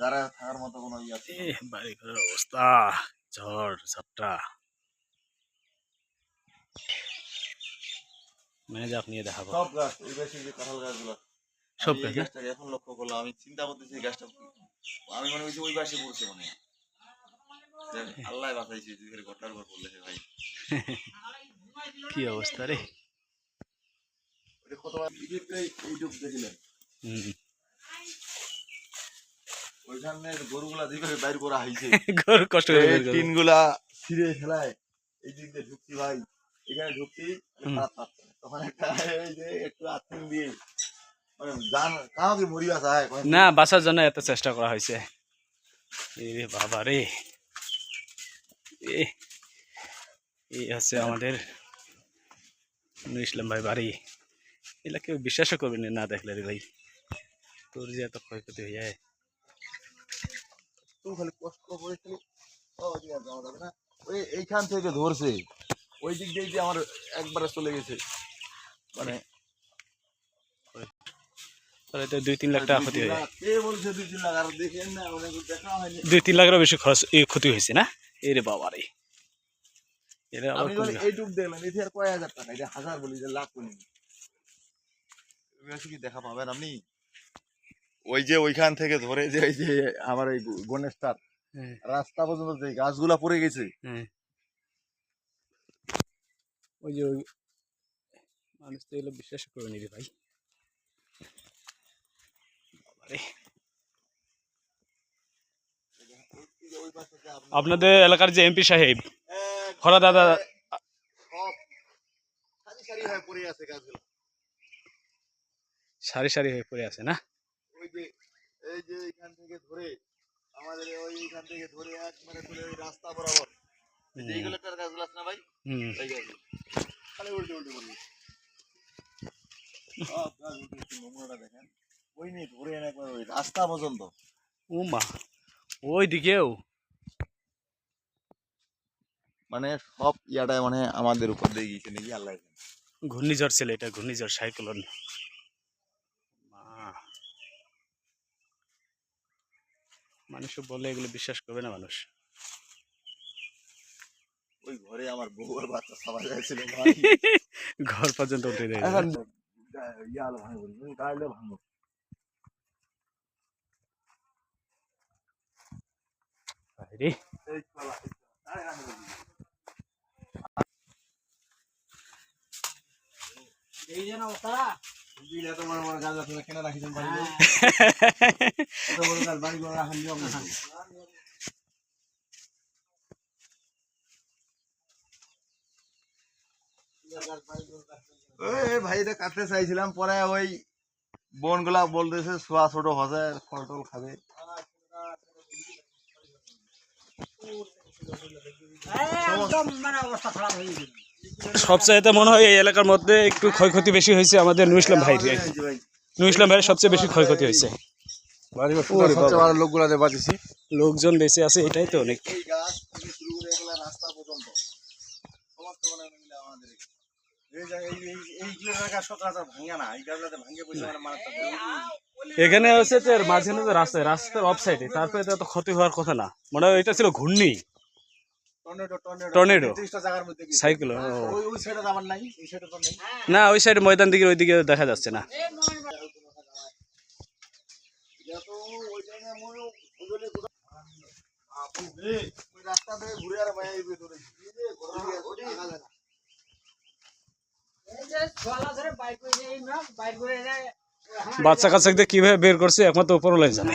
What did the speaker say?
থাকার মতো কোনো বাড়ি ঘরের অবস্থা ঝড় ঝাপটা মেজাক নিয়ে দেখাবো সব গাছ এই বেশি যে কাঁঠাল গাছগুলো সব এই গাছটা এখন লক্ষ্য করলাম আমি চিন্তা করতেছি এই গাছটা আমি মনে করছি ওই গাছে পড়ছে মনে হয় আল্লাহ বাঁচাইছে তুই ঘটনার উপর পড়লে ভাই কি অবস্থা রে কত এইটুক দেখিলেন ওইখানে গরুগুলা যেভাবে বাইর করা হয়েছে গরু কষ্ট করে টিনগুলা ছিঁড়ে ফেলায় এই দিক দিয়ে ঢুকছি ভাই এখানে ঢুকছি তখন একটা এই যে একটু আত্মিন দিয়ে মানে জান কাউকে মরিয়া চায় না বাঁচার জন্য এত চেষ্টা করা হয়েছে রে বাবা রে এই হচ্ছে আমাদের নুর ইসলাম ভাই বাড়ি এগুলা কেউ বিশ্বাসও করবে না দেখলে রে ভাই তোর যে এত ক্ষয়ক্ষতি হয়ে যায় তুই খালি কষ্ট করে খালি যাওয়া যাবে না ওই এইখান থেকে ধরছে ওই দিক দিয়ে যে আমার একবারে চলে গেছে মানে 2-3 লাখ টাকা ক্ষতি হয়ে যায় কে বলছে 2-3 লাখ আর দেখেন না অনেক দেখা হয়নি 2-3 লাখেরও বেশি খরচ ক্ষতি হয়েছে না এ রে বাবা রে আমি বলি এইটুক দেখলাম এতে আর কয় হাজার টাকা এটা হাজার বলি যে লাখ বলি কি দেখা পাবেন আপনি ওই যে ওইখান থেকে ধরে যে ওই যে আমার ওই গণেশটার রাস্তা পর্যন্ত যে গাছগুলা পড়ে গেছে ওই যে মানুষ তো এগুলো বিশ্বাস করে নিবে ভাই আপনাদের এলাকার যে এমপি সাহেব খরা দাদা সারি সারি হয়ে পড়ে আছে না ওই যে এই যে এইখান থেকে ধরে আমাদের ওইখান থেকে ধরে একবারে চলে ওই রাস্তা বরাবর এইগুলো একটা গাছগুলো আছে না ভাই এই গাছগুলো খালি উল্টে উল্টে বলি সব গাছ উল্টে নোংরাটা দেখেন ওই নিয়ে ধরে এনে একবার ওই রাস্তা পর্যন্ত ও মা ওই দিকেও মানে সব ইয়াটায় মানে আমাদের উপর দিয়ে গিয়েছে নাকি আল্লাহ ঘূর্ণিঝড় ছিল এটা ঘূর্ণিঝড় সাইক্লোন মানুষ বলে এগুলো বিশ্বাস করবে না মানুষ ওই ঘরে আমার বউ আর বাচ্চা সবাই যাচ্ছিল ঘর পর্যন্ত উঠে যায় ইয়ালো ভাঙবো গাইলে ভাঙবো রে এই যেন অবস্থা এত বড় বড় গাছ আছে কেন রাখিছেন বাড়ি এত বড় গাছ বাড়ি করে রাখেন নিয়ম না ভাই এটা কাটতে চাইছিলাম পরে ওই বোনগুলা বলতেছে ছোয়া ছোট হসে ফল টল খাবে সবচাইতে মনে হয় এই এলাকার মধ্যে একটু ক্ষয়ক্ষতি বেশি হয়েছে আমাদের নুর ইসলাম ভাই নুর ইসলাম ভাইয়ের সবচেয়ে বেশি ক্ষয়ক্ষতি হয়েছে লোকজন বেঁচে আছে এটাই তো অনেক এখানে হচ্ছে মাঝে মাঝে রাস্তার অফ সাইডে তারপরে তো ক্ষতি হওয়ার কথা না মনে হয় এটা ছিল ঘূর্ণি টর্নেডো সাইক্লোন না ওই সাইডে ময়দান দিকে ওইদিকে দেখা যাচ্ছে না বাচ্চা কাচ্চাকে কিভাবে বের করছে একমাত্র উপরওয়ালাই জানে